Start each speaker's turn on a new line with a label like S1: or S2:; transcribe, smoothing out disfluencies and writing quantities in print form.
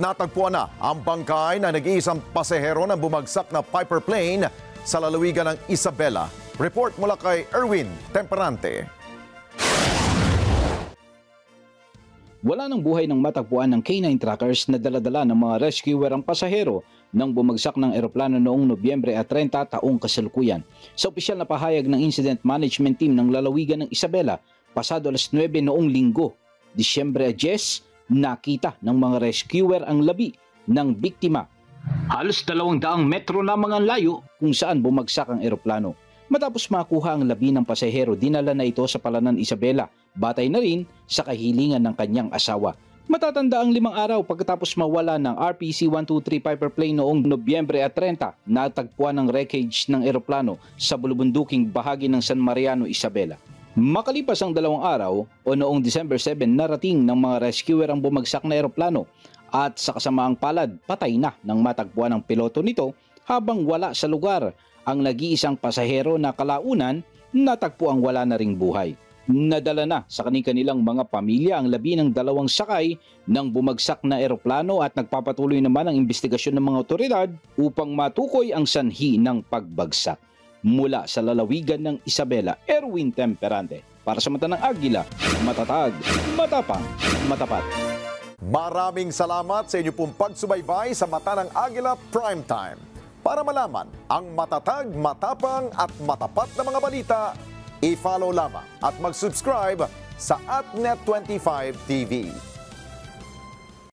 S1: Natagpuan na ang bangkay na nag-iisang pasahero ng bumagsak na Piper plane sa lalawigan ng Isabela. Report mula kay Erwin Temperante.
S2: Wala ng buhay ng matagpuan ng K9 trackers na daladala ng mga rescuer ang pasahero nang bumagsak ng eroplano noong Nobyembre 30 taong kasalukuyan. Sa opisyal na pahayag ng Incident Management Team ng lalawigan ng Isabela, pasado alas 9 noong Linggo, Disyembre 10, nakita ng mga rescuer ang labi ng biktima. Halos 200 metro lamang ang layo kung saan bumagsak ang eroplano. Matapos makuha ang labi ng pasahero, dinala na ito sa Palanan, Isabela, batay na rin sa kahilingan ng kanyang asawa. Matatanda ang 5 araw pagkatapos mawala ng RPC-123 Piper plane noong Nobyembre 30, natagpuan ng wreckage ng eroplano sa bulubunduking bahagi ng San Mariano, Isabela. Makalipas ang 2 araw o noong December 7, narating ng mga rescuer ang bumagsak na eroplano at sa kasamaang palad, patay na ng matagpuan ng piloto nito habang wala sa lugar ang nag-iisang pasahero na kalaunan natagpuang wala na ring buhay. Nadala na sa kanilang mga pamilya ang labi ng 2 sakay ng bumagsak na eroplano at nagpapatuloy naman ang investigasyon ng mga otoridad upang matukoy ang sanhi ng pagbagsak. Mula sa lalawigan ng Isabela, Erwin Temperante. Para sa Mata ng Agila, matatag, matapang, matapat.
S1: Maraming salamat sa inyo pong pagsubaybay sa Mata ng Agila Primetime. Para malaman ang matatag, matapang at matapat na mga balita, i-follow lamang at mag-subscribe sa AtNet25 TV.